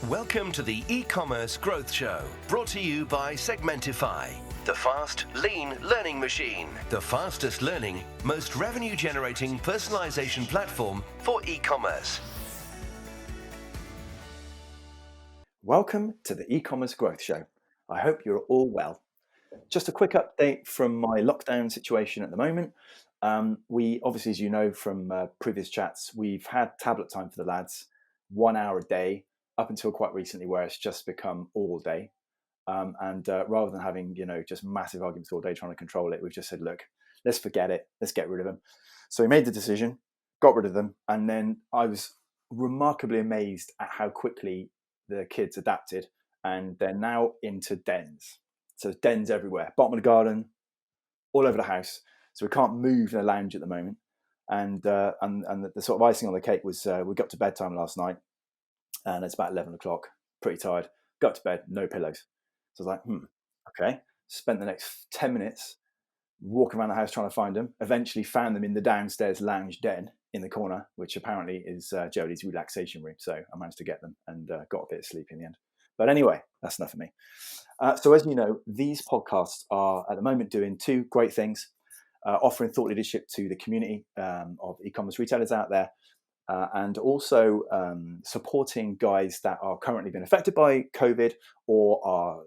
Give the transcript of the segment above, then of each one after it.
Welcome to the e-commerce growth show, brought to you by Segmentify, the fast, lean learning machine, the fastest learning, most revenue-generating personalization platform for e-commerce. Welcome to the e-commerce growth show. I hope you're all well. Just a quick update from my lockdown situation at the moment. We obviously, as you know from previous chats, we've had tablet time for the lads, 1 hour a day, up until quite recently, where it's just become all day. And rather than having, just massive arguments all day trying to control it, we've just said, look, let's forget it. Let's get rid of them. So we made the decision, got rid of them. And then I was remarkably amazed at how quickly the kids adapted. And they're now into dens. So there's dens everywhere, bottom of the garden, all over the house. So we can't move in the lounge at the moment. And the sort of icing on the cake was we got to bedtime last night. And it's about 11 o'clock, pretty tired. Got to bed, no pillows. So I was like, okay. Spent the next 10 minutes walking around the house trying to find them. Eventually found them in the downstairs lounge den in the corner, which apparently is Jodie's relaxation room. So I managed to get them and got a bit of sleep in the end. But anyway, that's enough of me. So as you know, these podcasts are at the moment doing two great things, offering thought leadership to the community of e-commerce retailers out there, and also supporting guys that are currently being affected by COVID or are,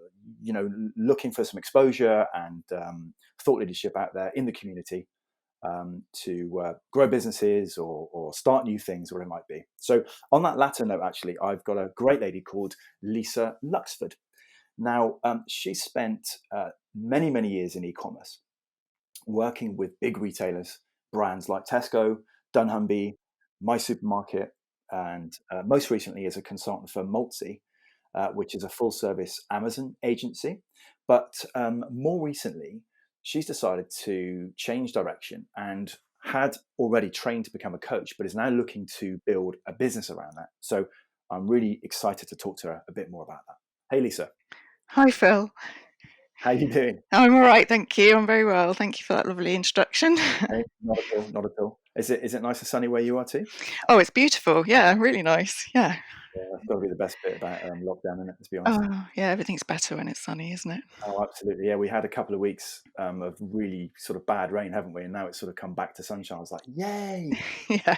looking for some exposure and thought leadership out there in the community to grow businesses or start new things, whatever it might be. So on that latter note, actually, I've got a great lady called Lisa Luxford. Now, she spent many, many years in e-commerce, working with big retailers, brands like Tesco, dunnhumby, My Supermarket, and most recently as a consultant for Maltsy, which is a full-service Amazon agency. But more recently, she's decided to change direction and had already trained to become a coach, but is now looking to build a business around that. So I'm really excited to talk to her a bit more about that. Hey, Lisa. Hi, Phil. How are you doing? I'm all right, thank you. I'm very well. Thank you for that lovely introduction. Hey, not at all, not at all. Is it nice and sunny where you are too? Oh, it's beautiful. Yeah, really nice. Yeah. Yeah, that's got to be the best bit about lockdown, isn't it? Let's be honest. Oh, yeah, everything's better when it's sunny, isn't it? Oh, absolutely. Yeah, we had a couple of weeks of really sort of bad rain, haven't we? And now it's sort of come back to sunshine. I was like, yay! Yeah,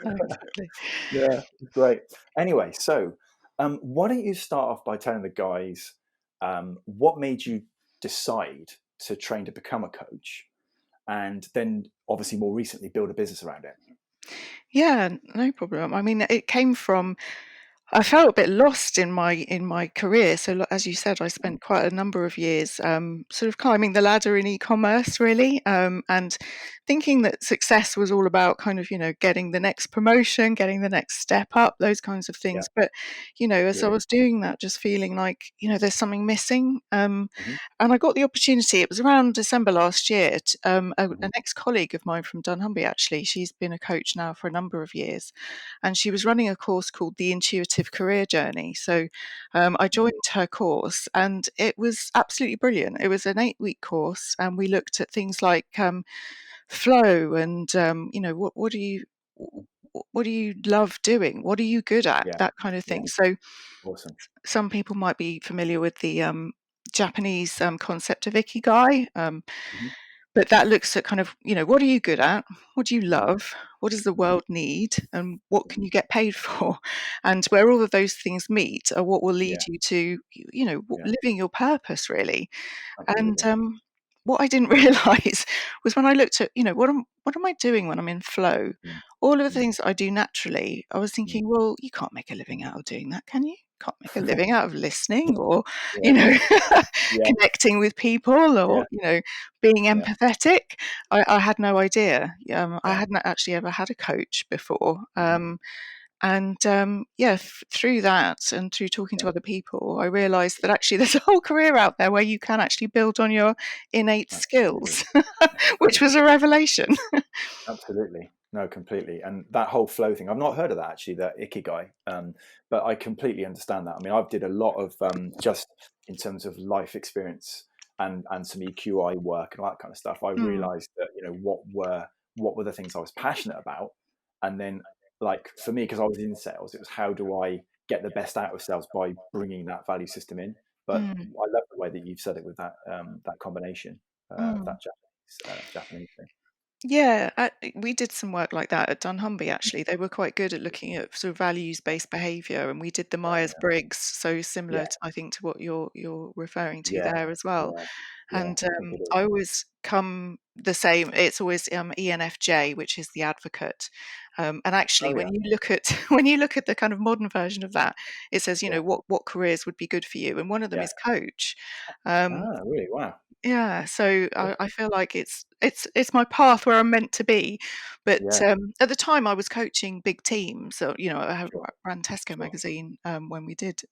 no, exactly. Yeah, great. Anyway, so why don't you start off by telling the guys what made you decide to train to become a coach, and then obviously more recently build a business around it? Yeah, no problem. I mean, it came from I felt a bit lost in my career. So, as you said, I spent quite a number of years sort of climbing the ladder in e-commerce, really, and thinking that success was all about kind of getting the next promotion, getting the next step up, those kinds of Yeah, thbut as I was doing that, just feeling like there's something missing. And I got the opportunity. It was around December last year. An ex-colleague of mine from dunnhumby, actually, she's been a coach now for a number of years, and she was running a course called the Intuitive Career Journey. So I joined her course, and it was absolutely brilliant. It was an 8-week course, and we looked at things like flow and what do you love doing? What are you good at? yeah, That kind of yeah. thing. So Awesome. some people might be familiar with the Japanese concept of ikigai. Mhm, But that looks at kind of, what are you good at? What do you mhm, love? What does the mhm, world need? And what mhm. can you get paid for? And where all of those things meet are what will lead Yeah, you to, yeah, living your purpose, really. And absolutely. what I didn't realize was when I looked at, what am I doing when I'm in flow? Mm, All of the mm, things I do naturally, I was mm. thinking, well, you can't make a living out of doing that, can you? Can't make a living out of listening or, Yeah, you know, yeah, connecting with people yeah, or, being yeah, empathetic. I had no idea. I yeah. hadn't actually ever had a coach before. Mhm, And through that and through talking to yeah, other people, I realized that actually there's a whole career out there where you can actually build on your innate absolutely. skills, which was a revelation. Absolutely. No, completely. And that whole flow thing, I've not heard of that actually, that ikigai. But I completely understand that. I mean, I've did a lot of just in terms of life experience and some EQI work and all that kind of stuff. I Mm, realized that, what were the things I was passionate about. And then like for me, because I was in sales, it was how do I get the best out of sales by bringing that value system in. But Mm, I love the way that you've said it with that that combination of mm. that Japanese thing. Yeah, we did some work like that at dunnhumby, actually. They were quite good at looking at sort of values-based behaviour, and we did the Myers-Briggs, so Yeah, similar to, I think, to what you're referring to yeah, there as well. yeah, yeah. And I think it is. I always come the same. It's always ENFJ, which is the advocate. And actually, Oh when yeah, you look at when you look at the kind of modern version of that, it says, yeah, what careers would be good for you, and one of them yeah. is coach. Um, Ah, really? Wow. yeah, so I Awesome. feel like it's my path where I'm meant to be. But Yeah, at the time, I was coaching big teams. So sure, I ran Tesco sure. magazine when we did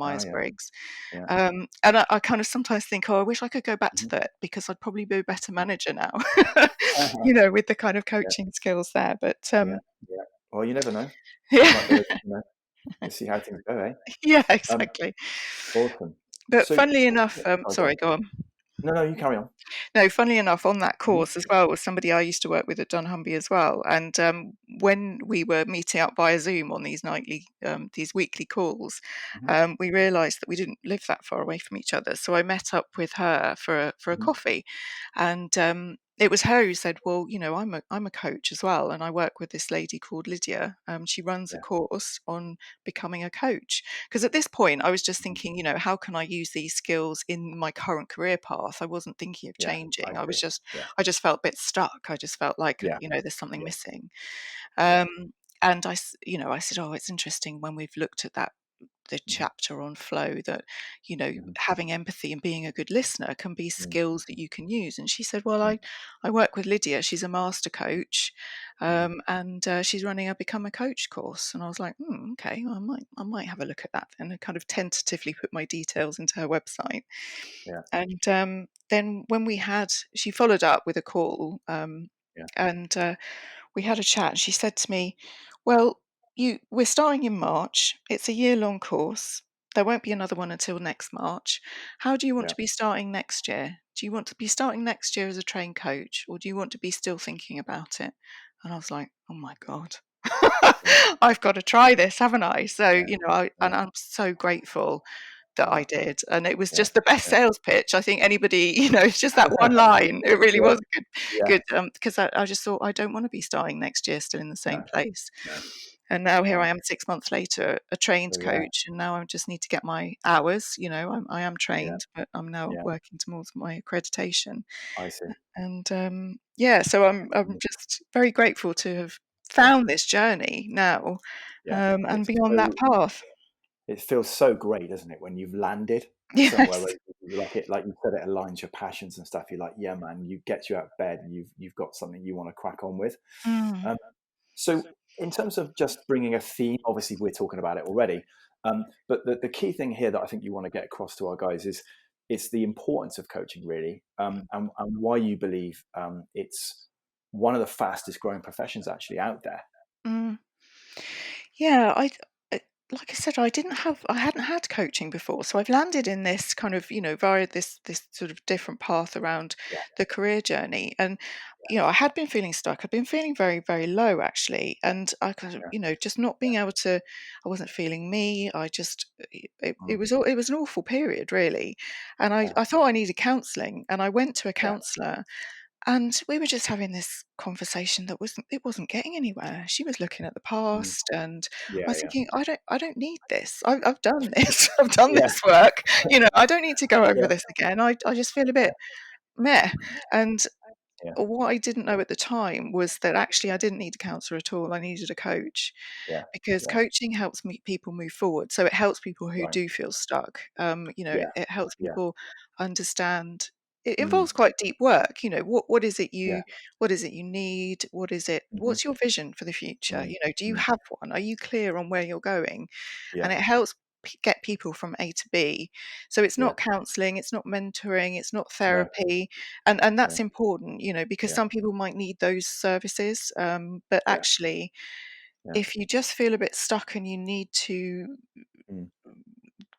Oh yeah, Myers-Briggs, yeah. and I kind of sometimes think, oh, I wish I could go back to Mhm. that because I'd probably be a better Mm. manager now. Uh-huh. With the kind of Yeah, coaching skills there. But yeah, yeah. Well, you never know. You might yeah, go, to see how things go, eh? yeah, Um, exactly. awesome. But So, funnily enough, sorry, go on. sorry, go on. No, no, you carry on. No, funnily enough, on that Mhm. course as well was somebody I used to work with at dunnhumby as well. And when we were meeting up via Zoom on these weekly calls, Mhm. we realised that we didn't live that far away from each other. So I met up with her for a Mhm. coffee, and it was her who said, "Well, I'm a coach as well, and I work with this lady called Lydia. She runs a Yeah. course on becoming a coach." Because at this point, I was just Mhm. thinking, how can I use these skills in my current career path? I wasn't thinking of Yeah, I changing. see. Yeah, I just felt a bit stuck. I just felt like, yeah, there's something yeah, missing. yeah. Um, and I said, oh, it's interesting when we've looked at the Mhm. chapter on flow that Mhm. having empathy and being a good listener can be Mm. skills that you can use. And she said, well, Mm. I work with Lydia, she's a master coach, Mhm. and she's running a become a coach course. And I was like, okay, well, I might have a look at that. And I kind of tentatively put my details into her website. Yeah, And then when she followed up with a call, yeah, and we had a chat. And she said to me, "Well, we're starting in March. It's a year-long course. There won't be another one until next March. How do you want yeah, to be starting next year? Do you want to be starting next year as a trained coach, or do you want to be still thinking about it?" And I was like, "Oh my God." yeah, I've got to try this, haven't I? So, yeah, yeah, and I'm so grateful that I yeah, did. And it was yeah, just the best yeah. sales pitch. I think anybody, it's just that one line. It really Yeah, was yeah. good, because I just thought I don't want to be starting next year still in the same No, place. no. And now here I Wow. am 6 months later, a trained So yeah, coach, and now I just need to get my hours. I am yeah, trained, but I'm now yeah. working towards my accreditation. I see. And yeah, so I'm Mm. just very grateful to have Yeah, found this journey now, yeah. and It's be on that so path. it feels so great, doesn't it, when you've landed somewhere Yes. where you like it, like you said, it aligns your passions and stuff. You're like, yeah, man, you get you out of bed and you've got something you want to crack on with. Mm, Um, so, in terms of just bringing a theme, obviously we're talking about it already, but the key thing here that I think you want to get across to our guys is it's the importance of coaching, really, and why you believe it's one of the fastest growing professions actually out there. mm. Yeah, uh, like I said, I hadn't had coaching before, so I've landed in this kind of, via this sort of different path around Yeah, the career journey. And I had been feeling stuck. I'd been feeling very, very low actually, and I kind of, yeah, just not being able to. I wasn't feeling me. I just it mm, was it was an awful period really, and yeah, I thought I needed counselling, and I went to a yeah, counsellor. And we were just having this conversation that wasn't getting anywhere. She was looking at the mm, past, and I yeah, was yeah, thinking, I don't need this. I've done this. I've done yeah, this work. I don't need to go over yeah, this again. I just feel a bit meh. And yeah, what I didn't know at the time was that actually I didn't need a counsellor at all. I needed a coach, yeah, because yeah, coaching helps people move forward. So it helps people who right, do feel stuck. yeah, It helps yeah, people understand. It mm, involves quite deep work. yeah, What is it you need? hmm, What's your vision for the future? mm, Do you mm, have one? Are you clear on where you're going? yeah, And it helps get people from A to B. So it's yeah, not counseling, it's not mentoring, it's not no, therapy, and no, that's important, because yeah, some people might need those services, but yeah, actually, yeah, if you just feel a bit stuck and you need to mm,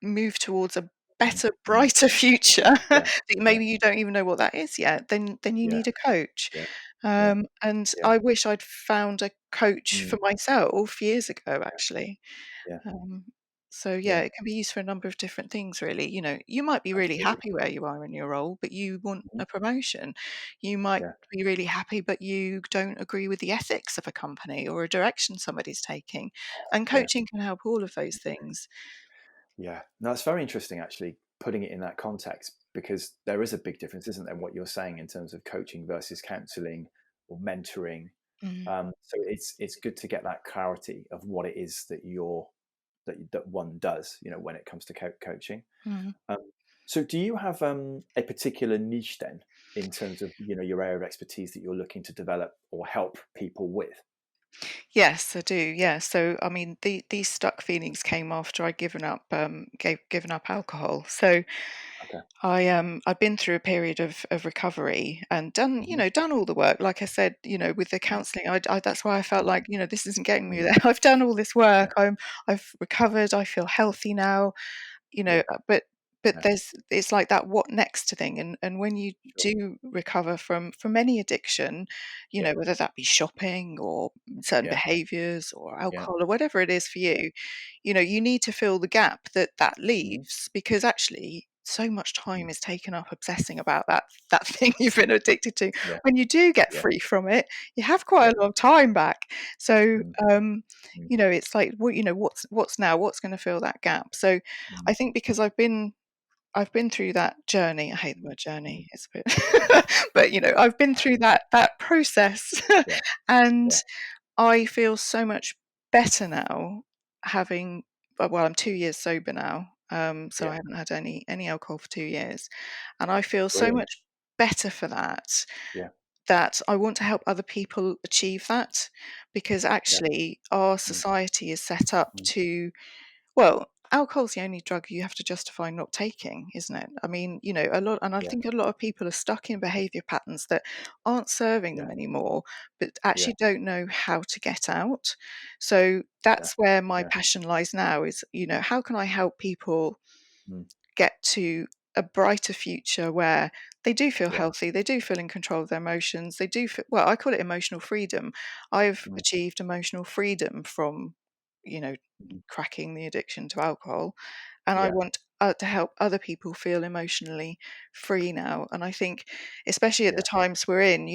move towards a mm, better, mm, brighter future, yeah, that yeah, maybe you don't even know what that is yet, then you yeah, need a coach. yeah, Yeah. And Yeah. I wish I'd found a coach Mm. for myself years ago, actually. Yeah. Um, so yeah, Yeah. it can be used for a number of different things, really. You might be really Absolutely. happy where you are in your role, but you want Mhm. a promotion. You might Yeah. be really happy, but you don't agree with the ethics of a company or a direction somebody's taking. And Yeah. coaching can help all of those things. Yeah. No, it's very interesting actually putting it in that context, because there is a big difference, isn't there, what you're saying in terms of coaching versus counseling or mentoring. Mm, So it's good to get that clarity of what it is that that one does, when it comes to coaching. mm. Um, so do you have a particular niche then in terms of your area of expertise that you're looking to develop or help people with? Yes, I do. Yeah. So, I mean, these stuck feelings came after I'd given up alcohol. So, Okay. I've been through a period of recovery and done, Hmm. done all the work. Like I said, with the counselling, that's why I felt Mm. like, this isn't getting me Mm. there. I've done all this Yeah. work. I've recovered. I feel healthy now. Yeah. But Yeah. it's like that what next thing, and when you Sure. do recover from any addiction, Yeah. whether that be shopping or certain Yeah. behaviors or Yeah. alcohol or whatever it is for Yeah. you need to fill the gap that Hmm. leaves, because actually so much time Hmm. is taken up obsessing about that thing you've been addicted to. Yeah. When you do get Yeah. free from it, you have quite Yeah. a lot of time back. So, Mm. Mm. it's like, what's now? What's going to fill that gap? So, Mm. I think because I've been through that journey. I hate the Mm. word journey. Mm. It's a bit, but I've been through that process, Yeah. and Yeah. I feel so much better now. Having well, I'm 2 years sober now, so Yeah. I haven't had any alcohol for 2 years, and I feel so Brilliant. much better for that. Yeah. That I want to help other people achieve that, because Yeah. actually our Mm. society is set up Mm. to, well, alcohol's the only drug you have to justify not taking, isn't it? I mean, a lot, and I Yeah. think a lot of people are stuck in behavior patterns that aren't serving Yeah. them anymore, but Yeah. actually don't know how to get out. So Yeah. that's where my Yeah. passion lies now is, how can I help people Mm. get to a brighter future where they do feel Yeah. healthy, they do feel in control of their emotions, they do feel, well, I call it emotional freedom. I've Mm. achieved emotional freedom from, you know, Mm. cracking the addiction to alcohol, and I Yeah. want to help other people feel emotionally free now. And I think, especially at the Yeah. times we're in,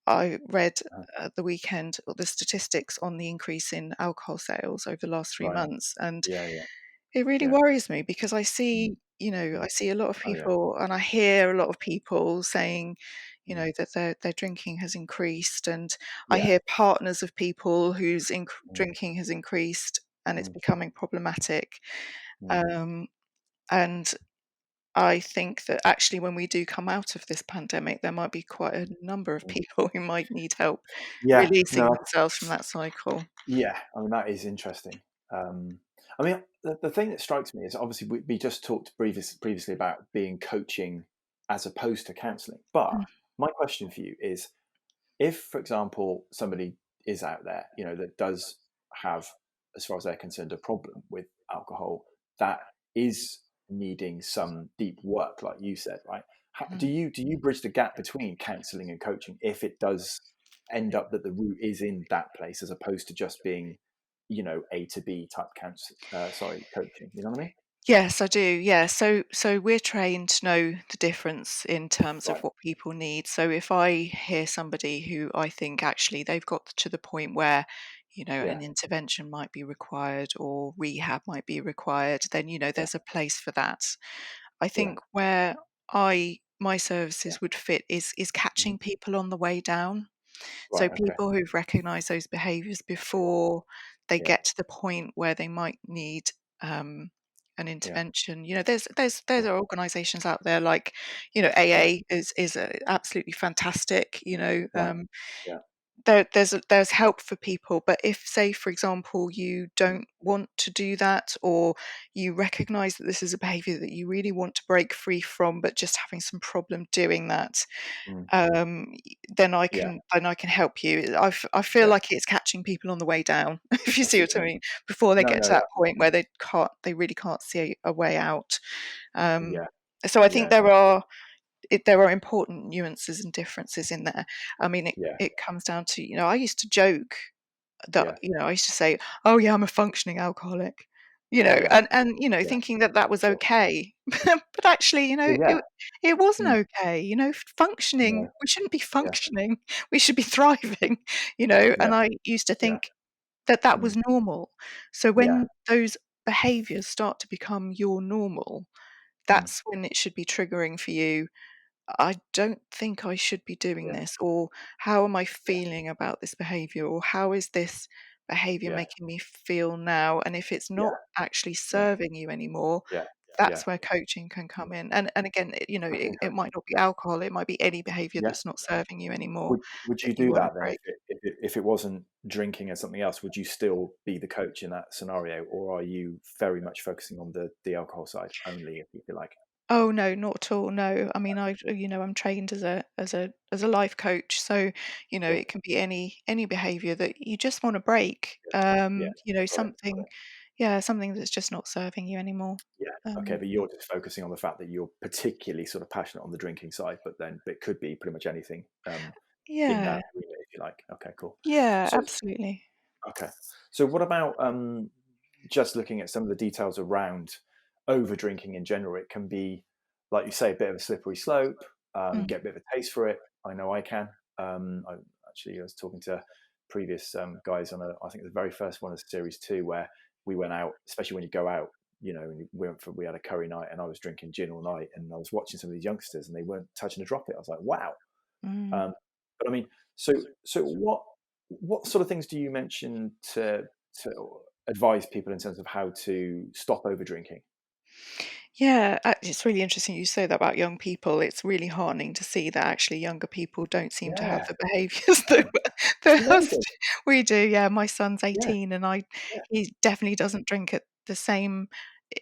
I read Uh, at the weekend the statistics on the increase in alcohol sales over the last three right. months, and Yeah. Yeah. it really Yeah. worries me because I Mm. see, Mm. I see a lot of Oh, yeah. people and I hear a lot of people saying, Mm. that their drinking has increased, and I Yeah. hear partners of people whose Mm. drinking has increased and it's Mm. becoming problematic. Mm. Um, and I think that actually when we do come out of this pandemic, there might be quite a number of Mm. people who might need help Yeah. releasing No. themselves from that cycle. Yeah. I mean, that is interesting. Um, I mean, the thing that strikes me is obviously we just talked previously about being coaching as opposed to counselling. But Mm, my question for you is, if, for example, somebody is out there, that does have, as far as they're concerned, a problem with alcohol that is needing some deep work, like you said, right? Do mm. you bridge the gap between counselling and coaching if it does end up that the root is in that place, as opposed to just being, A to B type coaching? You know what I mean? Yes, I do. Yeah. So we're trained to know the difference in terms of Right. what people need. So if I hear somebody who I think actually they've got to the point where, Yeah. an intervention might be required or rehab might be required, then, Yeah. there's a place for that. I Yeah. think where my Yeah. services would fit is Mhm. catching people on the way down. So Right. Okay. people who've recognized those behaviors Sure. before they Yeah. get to the point where they might need um, an Yeah. intervention. There's Yeah. organisations out there like, Yeah. AA is absolutely fantastic. Right. Yeah. There's help for people, but if, say, for example, you Mm. don't want to do that, or you recognise that this is a behaviour that you really want to break free from, but just having some problem doing that, Mm. um, then I Yeah. can help you. I feel Yeah. like it's catching people on the way down, if you I see see what what you I mean. mean, before they No, get no, to that point yeah. where they really can't see a way out. Um, Yeah. so I think Yeah. there are there are important nuances and differences in there. I mean, Yeah. it comes down to, I used to joke that, Yeah. I used to say, "Oh yeah, I'm a functioning alcoholic," Yeah. and Yeah. thinking that that was Sure. okay. But actually, Well, yeah. it wasn't Mm. okay. Functioning, No. we shouldn't be Yeah. functioning. We should be thriving, Yeah. and I used to Yeah. think that that Mm. was normal. So Yeah. when those behaviors start to become your normal, Mm. that's when it should be triggering for you. I don't think I should be doing Yeah. this, or how am I Yeah. feeling about this behavior, or how is this behavior Yeah. making me feel now? And if it's Yeah. not actually Yeah. serving you anymore, Yeah. Yeah. that's where coaching can Mm. come in. And again, Okay, it great. might not be alcohol, it might be any behavior Yeah. that's not serving you anymore Would that you you do want to that then break. if it wasn't drinking and something else? Would you still be the coach in that scenario, or are you very much focusing on the alcohol side only, if you like? Oh no, not at all. No, I mean, I'm trained as a life coach, so Sure. it can be any behaviour that you just want to break. Yeah. Got it. Got Something, it. yeah, something that's just not serving you anymore. Yeah. Okay, Um, but you're just focusing on the fact that you're particularly sort of passionate on the drinking side, but it could be pretty much anything in yeah, that remit, if you like. Okay, cool. yeah, So absolutely. okay. So what about just looking at some of the details around over drinking in general? It can be, like you say, a bit of a slippery slope. Mm, Get a bit of a taste for it. I know I can. I was talking to previous guys on I think the very first one of series two, where we went out, especially when you go out. And we had a curry night, and I was drinking gin all night, and I was watching some of these youngsters, and they weren't touching a drop of it. I was like, wow. mm. Um, but I mean, so what sort of things do you mention to advise people in terms of how to stop over drinking? Yeah, it's really interesting you say that about young people. It's really heartening to see that actually younger people don't seem to have Yeah, the behaviours yeah, it's that us amazing. we do. Yeah, my son's Yeah, 18, and yeah, he definitely doesn't drink at the same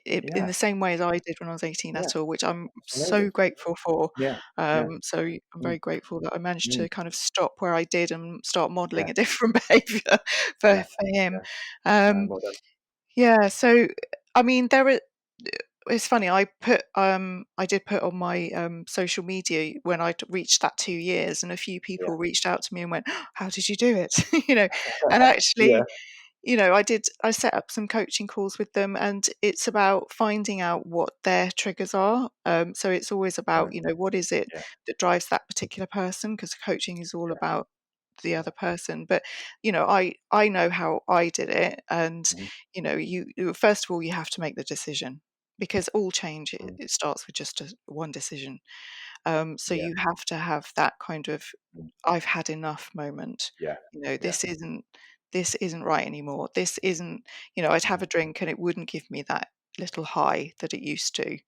in yeah, the same way as I did when I was 18 yeah. at all, which I'm It's so amazing. grateful for. Yeah, yeah, So I'm mm, very grateful that I managed mm, to kind of stop where I did and start yeah, modelling a different behaviour yeah, for him. yeah. No, Um, well done. yeah, so I mean, it's funny. I did put on my social media when I reached that 2 years, and a few Yeah, people reached out to me and went, "How did you do it?" you know, and yeah, actually, I set up some coaching calls with them, and it's about finding out what their triggers are. So it's always about, right. what is it Yeah, that drives that particular person, because coaching is all yeah, about the yeah, other person. But I know how I did it, and mhm, first of all, you have to make the decision, because all change, it, mm, it starts with just one decision. So yeah, you have to have that kind of mm, I've had enough moment. yeah, yeah, This isn't right anymore. This isn't, I'd have mhm, a drink and it wouldn't give me that little high that it used to.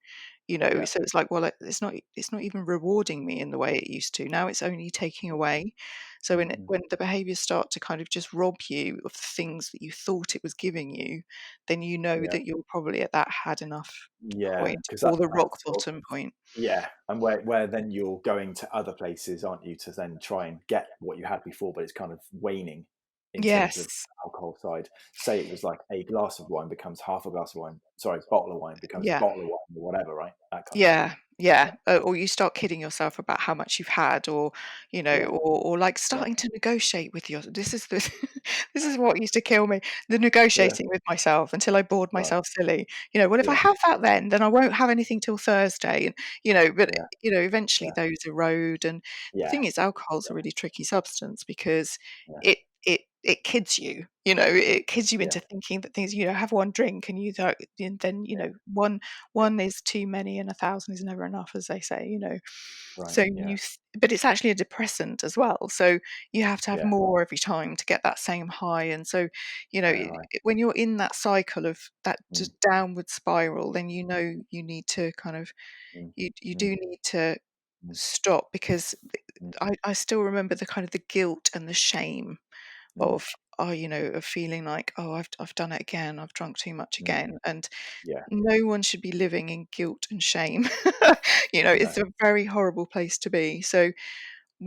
yeah, So it's like, well, it's not even rewarding me in the way it used to. Now it's only taking away. So mm, when the behaviors start to kind of just rob you of the things that you thought it was giving you, then you know yeah, that you're probably at that had enough yeah. point, Because or the rock that's sort of. bottom point. Yeah, and where then you're going to other places, aren't you, to then try and get what you had before, but it's kind of waning in terms of Yes. alcohol side. Say it was like a glass of wine becomes half a glass of wine. Sorry, bottle of wine becomes a Yeah. bottle of wine or whatever, right? That kind of thing. Yeah, yeah, or you start kidding yourself about how much you've had, or Yeah, or like yeah, starting to negotiate with your. This is the this is what used to kill me, the yeah, negotiating with myself until I bored right. myself silly. Well, if I Yeah, have that, then I won't have anything till Thursday, and but yeah, eventually yeah, those erode. And the yeah, thing is, alcohol's a really tricky substance, because yeah, it kids you. It kids you yeah, into thinking that things. Have one drink, and and then yeah, yeah. one is too many and 1,000 is never enough, as they say. Right. So Yeah, but it's actually a depressant as well. So you have to have yeah, more every time to get that same high. And so, yeah, right. when you're in that cycle of that Mm, just downward spiral, then you need to kind of, mm, you mm, do need to mm, stop, because mm, I still remember the kind of the guilt and the shame mm, of, of feeling like, oh, I've done it again. I've drunk too much mm. again. And Yeah, no one should be living in guilt and shame. no, It's a very horrible place to be. So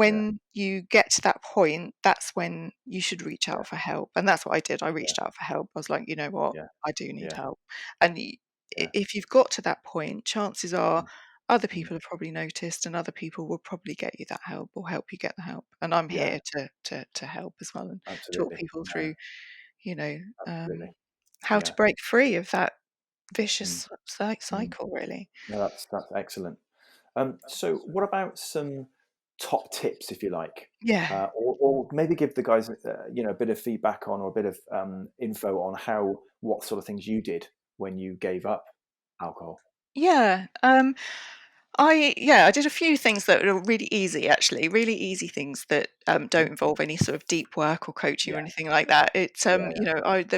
yeah, when you get to that point, that's when you should reach yeah, out for help. And that's what I did. I yeah, reached out for help. I was like, you know what? yeah, I do need yeah, help. And yeah. if you've got to that point, chances are Mm. other mm, people have probably noticed, and other people will probably get you that help or help you get the help. And I'm yeah, here to help as well and talk absolutely. people No, through, you know, absolutely. how to Yeah. break free of that Mm, vicious mm. cycle, really. No, that's excellent. So what about some top tips, if you like, Yeah. or maybe give the guys, a bit of feedback on, or a bit of info on what sort of things you did when you gave up alcohol. Yeah. I did a few things that were really easy, actually, really easy things that Mhm. don't involve any sort of deep work or coaching or Yeah, anything like that. It's yeah, yeah.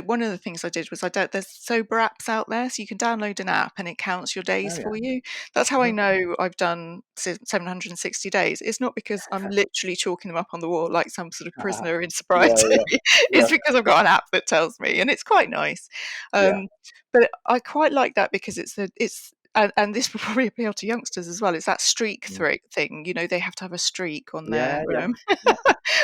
one of the things I did was there's sober apps out there, so you can download an app and it counts your days Oh yeah. for you. That's how I Hmm. know I've done 760 days. It's not because I'm literally chalking them up on the wall like some sort of prisoner in Yeah, sobriety. yeah, yeah, It's because I've got an app that tells me, and it's quite nice. yeah. But I quite like that because it's and this will probably appeal to youngsters as well. It's that streak Mm. thing. They have to have a streak on Yeah, their yeah, yeah,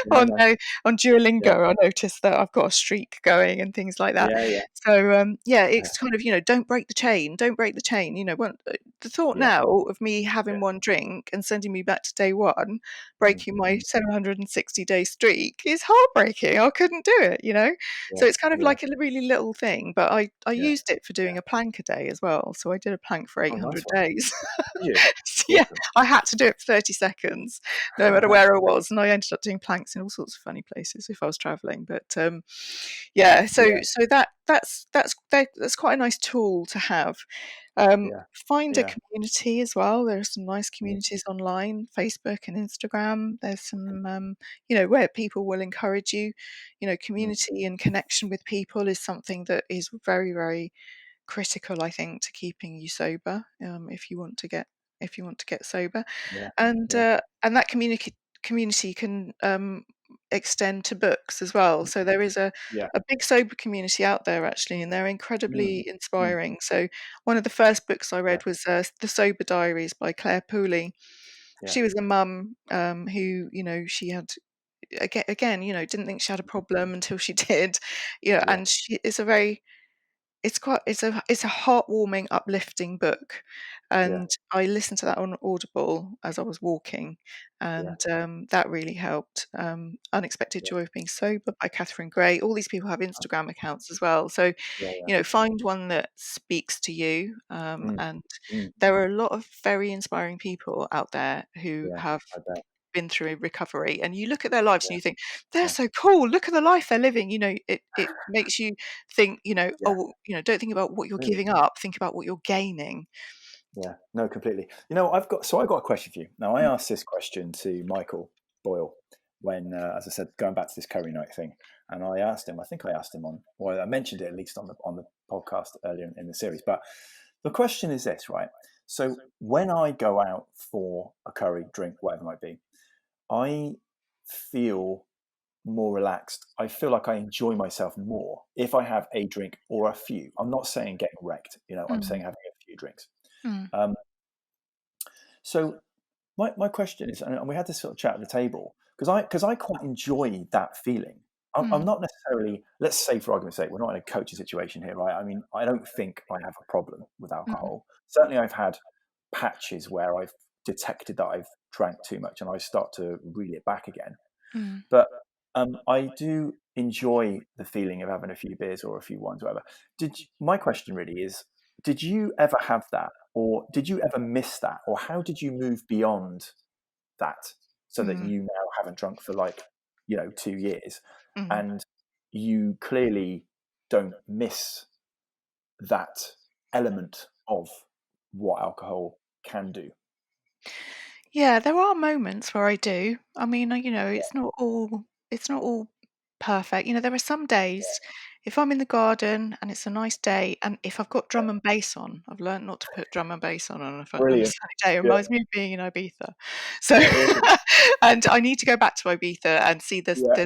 yeah, no, on yeah, Duolingo. I noticed that I've got a streak going and things like that. yeah, yeah, So yeah, yeah, it's kind of don't break the chain, don't break the chain. The thought yeah, now of me having one drink and sending me back to day one, mm, breaking my mm, 760-day streak is heartbreaking. I couldn't do it. yeah, So it's kind of yeah, like a really little thing, but I yeah, used it for yeah. doing a plank a day as well. So I did a plank for Oh, nice 800 one. days. Did you? So, yeah, Awesome. I had to do it for 30 seconds, no matter where I was, and I ended up doing planks in all sorts of funny places if I was traveling. But yeah, so Yeah, so that's quite a nice tool to have. yeah, Find a yeah, community as well. There are some nice mm, communities online, Facebook and Instagram. There's some, where people will encourage you. mm, Community and connection with people is something that is very, very critical, I think, to keeping you sober. If you want to get sober, yeah, and yeah, uh, and that community can extend to books as well. So there is a yeah, a big sober community out there actually, and they're mm, incredibly mm, inspiring. So one of the first books I yeah, read was The Sober Diaries by Claire Pooley. yeah, She was a mum who, she had again, didn't think she had a problem until she did, yeah, and she is a very it's a heartwarming, uplifting book, yeah, and I listened to that on Audible as I was walking, yeah, and that really helped. Unexpected yeah, Joy of Being Sober by Catherine Gray. All these people have Instagram accounts as well, so yeah, yeah, find one that speaks to you. mm, And mm, there are a lot of very inspiring people out there who yeah, have I bet. been through recovery, and you look at their lives and Yeah, you think they're yeah, so cool, look at the life they're living. It makes you think, yeah, oh, don't think about what you're really. giving up, think about what you're gaining. Yeah, no, completely. I've got a question for you. Now, I Mm, asked this question to Michael Boyle when, as I said, going back to this curry night thing, and I asked him. I think I asked him I mentioned it at least on the podcast earlier in the series. But the question is this, right? So when I go out for a curry, drink, whatever it might be, I feel more relaxed. I feel like I enjoy myself more if I have a drink or a few. I'm not saying getting wrecked, I'm saying mm, having a few drinks. mm, Um, so my question is, and we had this sort of chat at the table, because I quite enjoy that feeling. I'm mm, not necessarily, let's say for argument's sake, we're not in a coaching situation here, right? I mean, I don't think I have a problem with mm, alcohol. Certainly, I've had patches where I've detected that I've drank too much, and I start to reel it back again. mm. But I do enjoy the feeling of having a few beers or a few wines, whatever. My question really is, did you ever have that, or did you ever miss that, or how did you move beyond that so that Mm, you now haven't drunk for 2 years, mm. and you clearly don't miss that element of what alcohol can do? Yeah, there are moments where I do. I mean, Yeah, it's not all perfect. There are some days if I'm in the garden and it's a nice day, and if I've got yeah, drum and bass on, I've learnt not to put drum and bass on a brilliant. sunny day. It Yeah, reminds me of being in Ibiza. So, yeah, awesome. and I need to go back to Ibiza and see Yeah,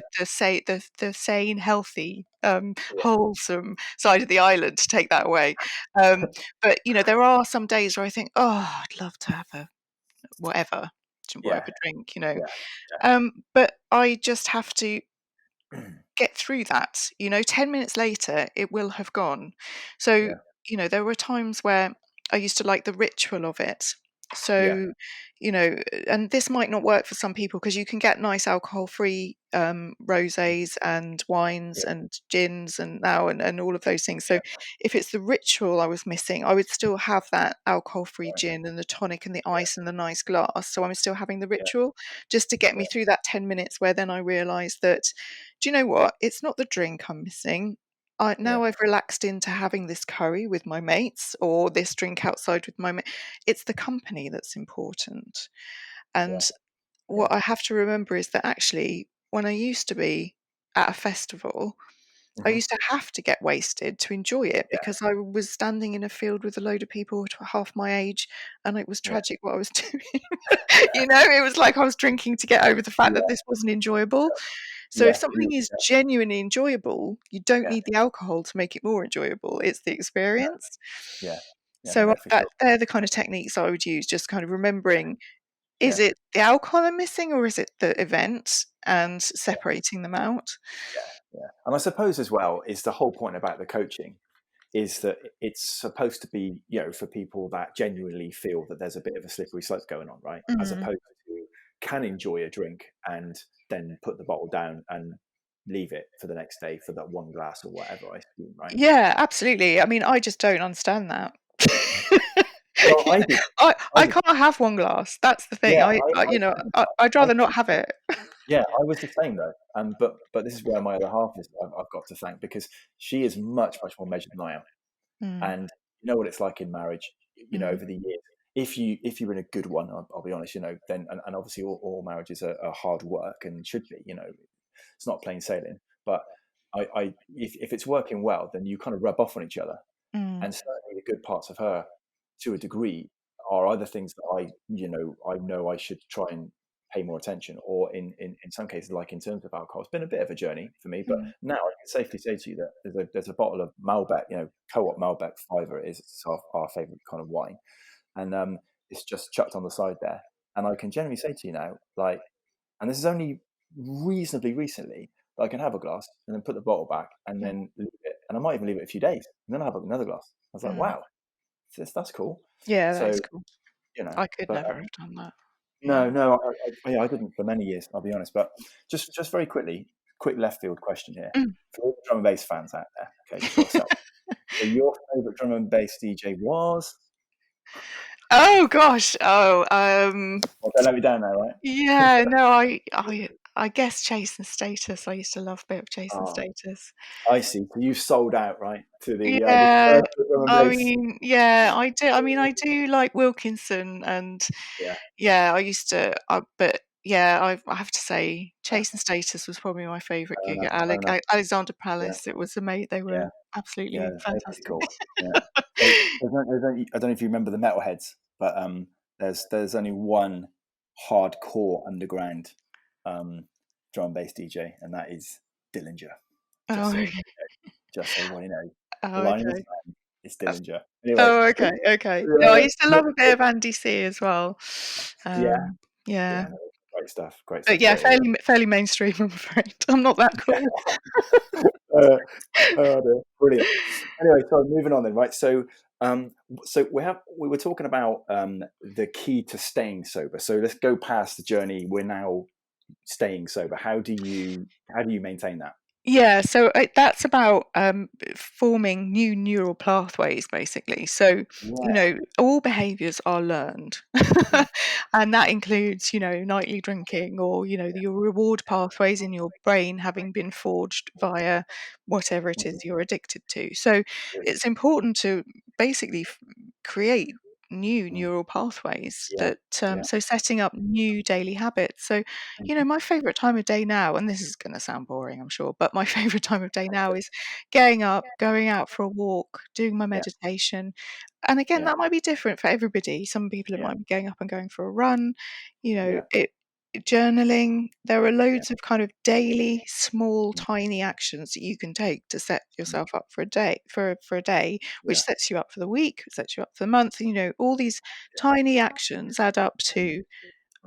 the sane, healthy, yeah, wholesome side of the island to take that away. Um, but there are some days where I think, oh, I'd love to have a whatever yeah, whatever drink, yeah, but I just have to yeah, get through that. 10 minutes later, it will have gone. So, yeah, there were times where I used to like the ritual of it. Yeah. So, and this might not work for some people because you can get nice alcohol-free rosés and wines Yeah. and gins and all of those things. So Yeah. if it's the ritual I was missing, I would still have that alcohol-free Right. gin and the tonic and the Yeah. ice and the nice glass. So I'm still having the Yeah. ritual just to get me Right. through that 10 minutes where then I realised that, do you know what? It's not the drink I'm missing. Yeah. Now I've relaxed into having this curry with my mates or this drink outside with my mates. It's the company that's important. Yeah. And Yeah. what I have to remember is that actually, when I used to be at a festival, I Hmm. used to have to get wasted to enjoy it Yeah. because I was standing in a field with a load of people half my age, and it was Yeah. tragic what I was doing. It was like I was drinking to get over the fact that Yeah. this wasn't enjoyable. So if Yeah. something is genuinely enjoyable, you don't Yeah. need the alcohol to make it more enjoyable. It's the No. experience. Yeah. Yeah. So No, for sure. they're the kind of techniques I would use, just kind of remembering, is Yeah. it the alcohol I'm missing or is it the event, and Yeah. separating them out? Yeah. Yeah. And I suppose as well is the whole point about the coaching is that it's supposed to be, for people that genuinely feel that there's a bit of a slippery slope going on, right? As Mm. opposed to can enjoy a drink and then put the bottle down and leave it for the next day for that one glass or whatever, I assume, right? Yeah, absolutely. I mean, I just don't understand that. Well, I did. I I did. can't have one glass. That's the thing. Yeah, I'd I rather not have it. yeah, I was the same though. But this is where my other half is. I've got to thank because she is much more measured than I am. Mm, And you know what it's like in marriage, mm, over the years. If you're in a good one, I'll be honest, then and obviously all marriages are hard work and should be, it's not plain sailing. But if it's working well, then you kind of rub off on each other. mm, And certainly the good parts of her, to a degree, are either things that I know I should try and pay more attention, or in some cases, like in terms of alcohol, it's been a bit of a journey for me. But mm, now I can safely say to you that there's a bottle of Malbec, Co-op Malbec Fiver is it's our favorite kind of wine, and it's just chucked on the side there. And I can generally say to you now, like, and this is only reasonably recently, that I can have a glass and then put the bottle back and mm, then leave it, and I might even leave it a few days and then I have another glass. I was like, mm. wow, that's cool. Yeah, that So is cool. I could but never have done that. no, Yeah. no, yeah, I didn't for many years. I'll be honest, but just very quickly, quick left field question here Mm. for all the drum and bass fans out there. Okay, just got to sell. So your favorite drum and bass DJ was? Oh gosh. Well, don't let me down now, right? Yeah. No, I guess Chase and Status. I used to love a bit of Chase and Oh, Status. I see. So you sold out, right, to the Yeah. commercial drum and I bass. mean, yeah, I do. I mean, I do like Wilkinson, and Yeah, yeah, I used to. But yeah, I have to say, yeah, Chase and Status was probably my favourite fair gig enough, at fair enough. Alexander Yeah, Palace. It was amazing. They yeah, were yeah. absolutely They're pretty fantastic. cool. Yeah. So I don't know if you remember the Metalheads, but there's only one hardcore underground um, drum and bass DJ, and that is Dillinger. Just Oh, so okay. everyone knows, the Oh, line in the okay. sand is Dillinger. Anyway, Oh, okay, okay. No, I yeah, used to love a bit of Andy C as well. yeah, Yeah, yeah, no, great but stuff. yeah, Yeah, yeah. fairly mainstream, I'm afraid. I'm not that cool. Uh, oh dear. Brilliant. Anyway, so moving on then, right? So, so we were talking about the key to staying sober. So let's go past the journey. We're now staying sober. How do you maintain that? Yeah, so that's about forming new neural pathways, basically. So, Yeah. all behaviors are learned. Mm, And that includes, nightly drinking or, your reward pathways in your brain having been forged via whatever it mhm, is you're addicted to. So, good. it's important to basically create new Mm, neural pathways yeah. that, Yeah. so setting up new daily habits. So, Mhm, my favorite time of day now, and this is going to sound boring, I'm sure, but my favorite time of day now is getting up, going out for a walk, doing my yeah. meditation. And again, Yeah. that might be different for everybody. Some people it Yeah. might be getting up and going for a run, Yeah. it journaling. There are Yeah. loads of kind of daily, small, tiny actions that you can take to set Mm, yourself up for a day, for a day, which yeah. sets you up for the week, sets you up for the month. All these tiny actions add up Mm, to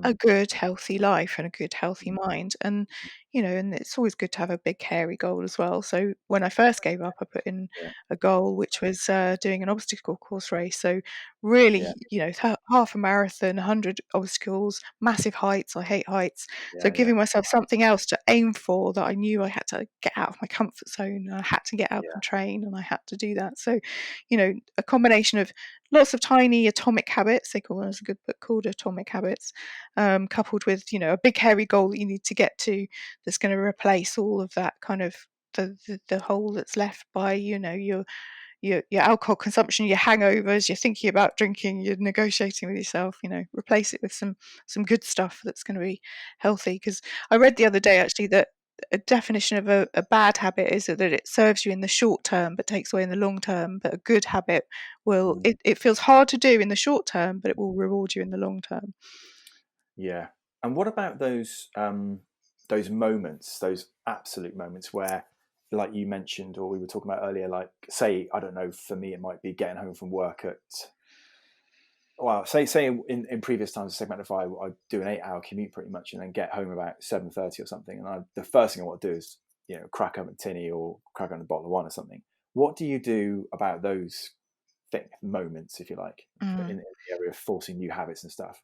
a mm, good healthy life and a good healthy mm, mind. And and it's always good to have a big hairy goal as well. So when I first gave up, I put in Yeah. a goal which was doing an obstacle course race. So really, Yeah. half a marathon, 100 obstacles, massive heights. I hate heights. So Yeah. Yeah. giving myself something else to aim for, that I knew I had to get out of my comfort zone. I had to get up Yeah. and train, and I had to do that. So, a combination of lots of tiny atomic habits. They call There's a good book called Atomic Habits, coupled with a big hairy goal that you need to get to, that's going to replace all of that kind of the hole that's left by your alcohol consumption, your hangovers, you're thinking about drinking, you're negotiating with yourself. Replace it with some good stuff that's going to be healthy. Because I read the other day actually that a definition of a bad habit is that it serves you in the short term but takes away in the long term. But a good habit Mm. it feels hard to do in the short term, but it will reward you in the long term. Yeah. And what about those moments, those absolute moments where, like you mentioned, or we were talking about earlier, like say, I don't know, for me, it might be getting home from work at, well, say in previous times, Segmentify, I do an 8-hour commute pretty much, and then get home about 7:30 or something. And the first thing I want to do is, crack open a tinny or crack open a bottle of wine or something. What do you do about those moments, if you like, in the area of forcing new habits and stuff?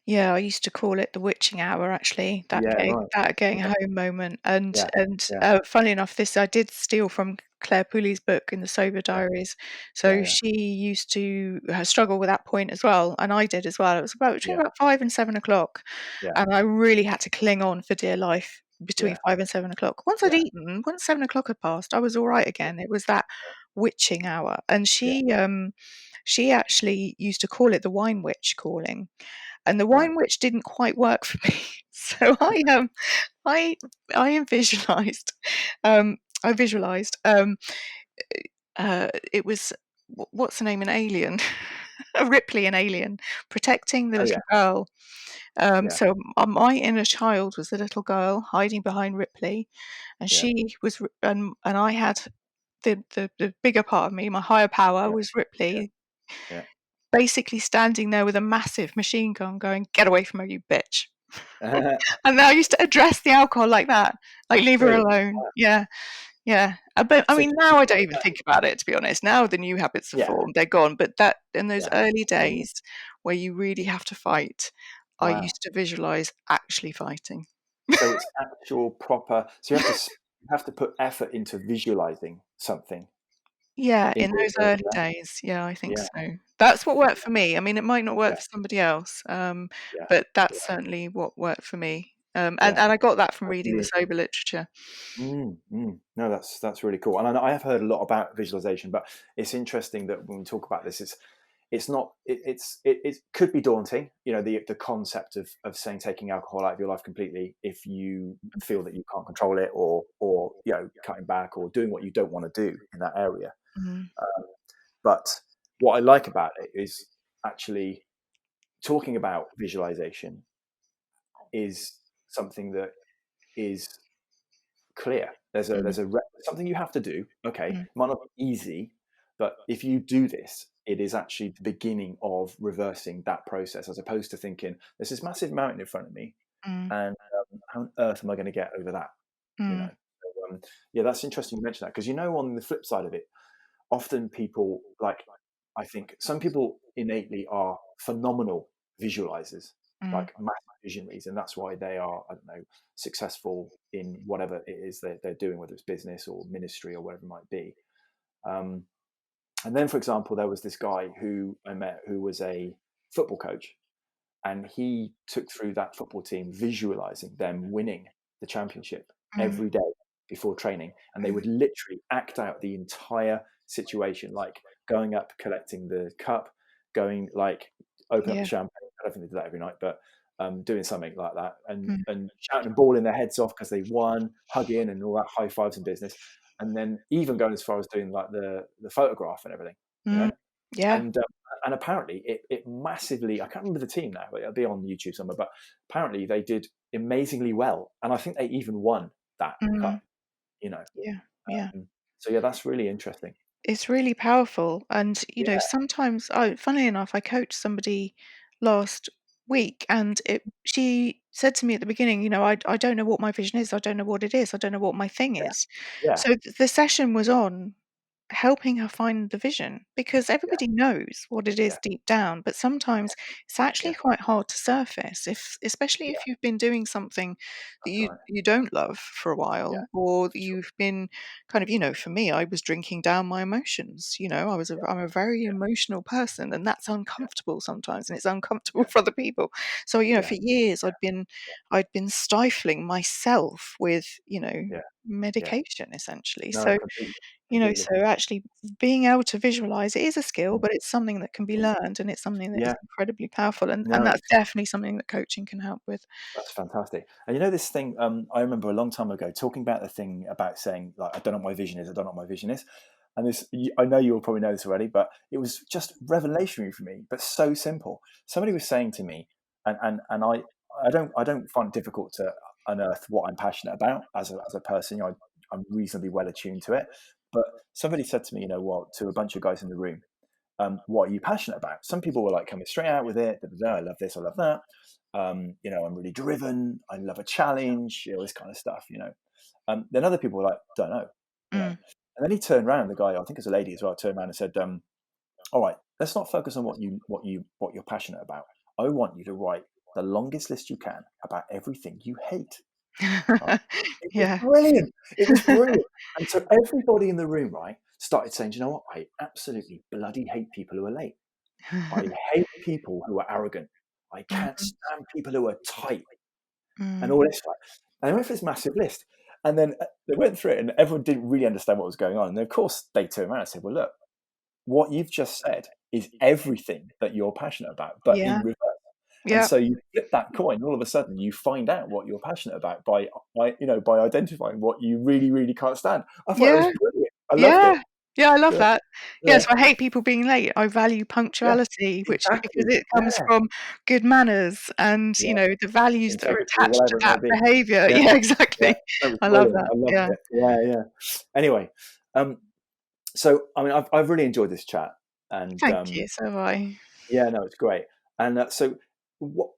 Yeah, I used to call it the witching hour, actually, Yeah, right. that getting Yeah, home moment. And yeah, and yeah, funnily enough, this I did steal from Claire Pooley's book in the Sober yeah, Diaries. yeah, So yeah, she used to struggle with that point as well, and I did as well. It was between yeah, about 5 and 7 o'clock, yeah, and I really had to cling on for dear life between yeah, 5 and 7 o'clock. Once I'd yeah, eaten, once 7 o'clock had passed, I was all right again. It was that witching hour, and yeah, she actually used to call it the wine witch calling. And the right. wine witch didn't quite work for me. So I visualized, I visualized, it was what's the name in Alien? Ripley in Alien, protecting the Oh yeah, little girl. yeah, So my inner child was the little girl hiding behind Ripley, and yeah, she was, and I had the bigger part of me, my higher power yeah, was Ripley, yeah, basically standing there with a massive machine gun, going, "Get away from her, you bitch." yeah. And I used to address the alcohol like that, like, "Leave her Really? alone." Yeah, yeah. But I So mean, can you now I talk don't even about, think about it, to be honest. Now the new habits are yeah, formed, they're gone. But that in those yeah. early So days where you really have to fight, I wow. used to visualize actually fighting. So it's actual proper. So you have to put effort into visualizing something Yeah, in in those order. early days, yeah, I think Yeah, so. That's what worked for me. I mean, it might not work yeah, for somebody else, yeah, but that's yeah, certainly what worked for me. And yeah. I got that from That's reading the really sober literature. No, that's really cool. And I have heard a lot about visualization, but it's interesting that when we talk about this, it's not it could be daunting, the concept of saying taking alcohol out of your life completely if you feel that you can't control it, or cutting back or doing what you don't want to do in that area. Mm, But what I like about it is actually talking about visualization is something that is clear. mm, Something you have to do. Okay, it mm, might not be easy, but if you do this, it is actually the beginning of reversing that process, as opposed to thinking there's this massive mountain in front of me, mm, and how on earth am I going to get over that? You know. mm, So, yeah, that's interesting you mentioned that, because on the flip side of it, often people, like, I think some people innately are phenomenal visualizers, mm, like massive visionaries, and that's why they are, I don't know, successful in whatever it is they're doing, whether it's business or ministry or whatever it might be. Um, and then, for example, there was this guy who I met who was a football coach, and he took through that football team visualizing them winning the championship mm, every day before training, and they would literally act out the entire situation, like going up, collecting the cup, going, like, open up the yeah, champagne. I don't think they do that every night, but doing something like that, and mm, shouting and bawling their heads off because they won, hugging and all that, high fives and business, and then even going as far as doing, like, the photograph and everything, you mm, know. yeah, And apparently it massively, I can't remember the team now, but it'll be on YouTube somewhere, but apparently they did amazingly well, and I think they even won that mm, cup, you know. yeah, yeah. So yeah, that's really interesting. It's really powerful. And, Yeah. sometimes, funnily enough, I coached somebody last week, and she said to me at the beginning, I don't know what my vision is. I don't know what it is. I don't know what my thing Yeah. is. Yeah. So the session was on helping her find the vision, because Yeah. everybody knows what it is Yeah. deep down, but sometimes it's actually Yeah. quite hard to surface, especially Yeah. if you've been doing something that That's right. you don't love for a Yeah. while, or that Sure. you've been kind of, for me, I was drinking down my emotions. Yeah. I'm a very Yeah. emotional person, and that's Yeah. uncomfortable sometimes, and it's uncomfortable Yeah. for other people. So, Yeah. for years Yeah. I'd been stifling myself with, Yeah. Yeah. medication essentially. No, So, completely. Completely. so actually being able to visualize it is a skill, Mm. but it's something that can be Mm. learned, and it's something that is Yeah. incredibly powerful, and No, that's definitely something that coaching can help with. that's fantastic. And this thing, I remember a long time ago talking about the thing about saying, like, I don't know what my vision is, I don't know what my vision is. And I know you'll probably know this already, but it was just revelationary for me, but so simple. Somebody was saying to me, and I don't find it difficult to unearth what I'm passionate about as a person. I'm reasonably well attuned to it. But somebody said to me, what, to a bunch of guys in the room, what are you passionate about? Some people were like coming straight out with it. I love this, I love that. I'm really driven. I love a challenge, this kind of stuff, Then other people were like, don't know. Mm. And then he turned around, the guy, I think it's a lady as well, turned around and said, all right, let's not focus on what you're passionate about. I want you to write the longest list you can about everything you hate. Right? It was Yeah. brilliant. It was brilliant. And so everybody in the room, right, started saying, "Do you know what? I absolutely bloody hate people who are late. I hate people who are arrogant. I can't Mhm. stand people who are tight," and Mm. all this stuff. And they went for this massive list. And then they went through it, and everyone didn't really understand what was going on. And of course, they turned around and said, "Well, look, what you've just said is everything that you're passionate about, but in Yeah. reverse." And Yeah. so you flip that coin, and all of a sudden you find out what you're passionate about by identifying what you really, really can't stand. I thought it was Yeah. brilliant. I loved it. Yeah. Yeah, I love Yeah, that. Yeah, yeah, so I hate people being late. I value yeah, punctuality, which because exactly. it comes Yeah, from good manners and, yeah. the values that are Integrity, attached to whatever it that might be. behavior. Yeah, Yeah, yeah. exactly. That was I love brilliant. that. I loved Yeah. it. Yeah, yeah. Anyway, um, so I mean, I've really enjoyed this chat, and Thank you. So have I. yeah, no, it's great. And so, what?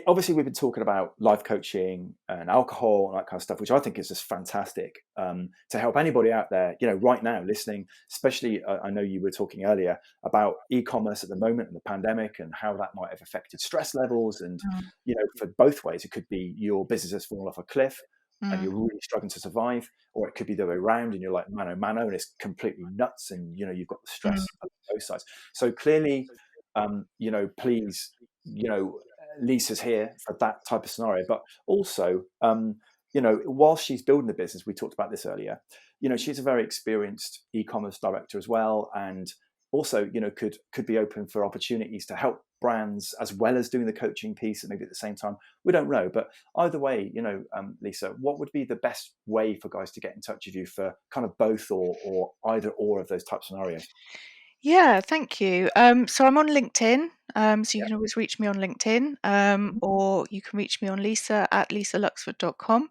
Obviously, we've been talking about life coaching and alcohol and that kind of stuff, which I think is just fantastic to help anybody out there, right now listening. Especially, I know you were talking earlier about e-commerce at the moment and the pandemic and how that might have affected stress levels. And Mm, for both ways, it could be your business has fallen off a cliff and mm, you're really struggling to survive, or it could be the way around and you're like mano, and it's completely nuts, and you've got the mm. stress on both sides. So clearly, please, Lisa's here for that type of scenario. But also, while she's building the business, we talked about this earlier. She's a very experienced e-commerce director as well, and also, could be open for opportunities to help brands as well as doing the coaching piece, and maybe at the same time. We don't know, but either way, Lisa, what would be the best way for guys to get in touch with you for kind of both or either or of those type scenarios? Yeah, thank you. So I'm on LinkedIn. So you Yeah. can always reach me on LinkedIn, Mhm. or you can reach me on Lisa at lisaluxford.com.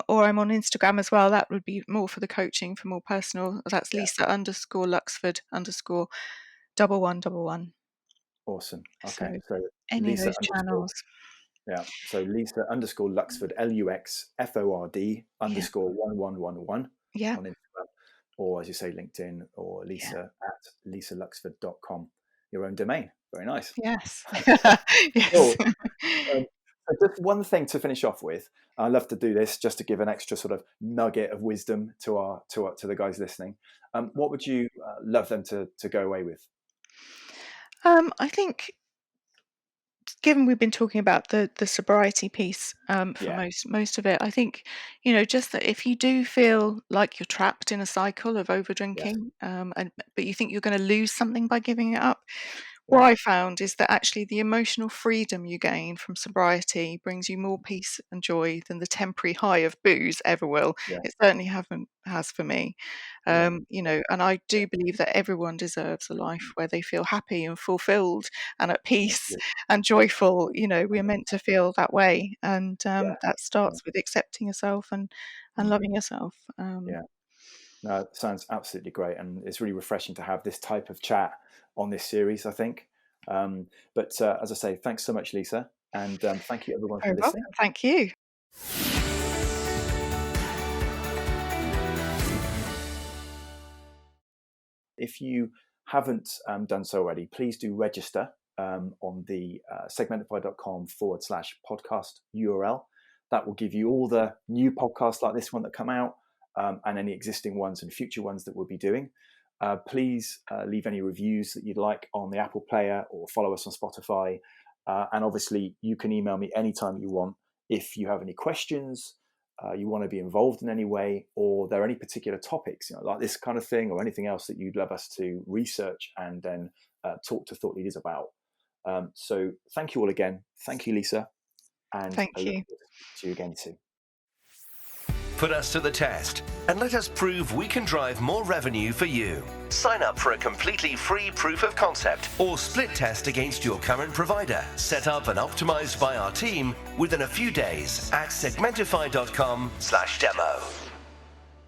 Or I'm on Instagram as well. That would be more for the coaching, for more personal. That's Yeah. Lisa underscore Luxford underscore 1111. Awesome. So Okay. So any of Lisa those underscore, channels. yeah. So Lisa underscore Luxford, LUXFORD Yeah. underscore 1111 Yeah. on Instagram, or as you say, LinkedIn, or Yeah. Lisa at lisaluxford.com. Your own domain. Very nice. Yes. Yes. Cool. Um, so just one thing to finish off with. I love to do this just to give an extra sort of nugget of wisdom to the guys listening. What would you love them to go away with? I think, given we've been talking about the sobriety piece, for Yeah. most of it, I think, just that if you do feel like you're trapped in a cycle of over Yes. drinking, but you think you're going to lose something by giving it up, what Yeah. I found is that actually the emotional freedom you gain from sobriety brings you more peace and joy than the temporary high of booze ever will. Yeah. It certainly haven't has for me. Yeah. And I Yeah. do believe that everyone deserves a life where they feel happy and fulfilled and at peace Absolutely. and joyful. We're meant to feel that way, and Yeah. that Yeah. starts with accepting yourself and Mm. loving yourself. Yeah. No, it sounds absolutely great, and it's really refreshing to have this type of chat on this series, I think. But as I say, thanks so much, Lisa, and thank you everyone for Very listening. welcome. Thank you. If you haven't done so already, please do register on the segmentify.com/podcast URL. That will give you all the new podcasts like this one that come out, and any existing ones and future ones that we'll be doing. Please leave any reviews that you'd like on the Apple Player, or follow us on Spotify. And obviously, you can email me anytime you want if you have any questions, you want to be involved in any way, or there are any particular topics, like this kind of thing, or anything else that you'd love us to research and then talk to thought leaders about. So thank you all again. Thank you, Lisa. And Thank I look you. forward to speaking to you again soon. Put us to the test and let us prove we can drive more revenue for you. Sign up for a completely free proof of concept or split test against your current provider, set up and optimized by our team within a few days at segmentify.com/demo.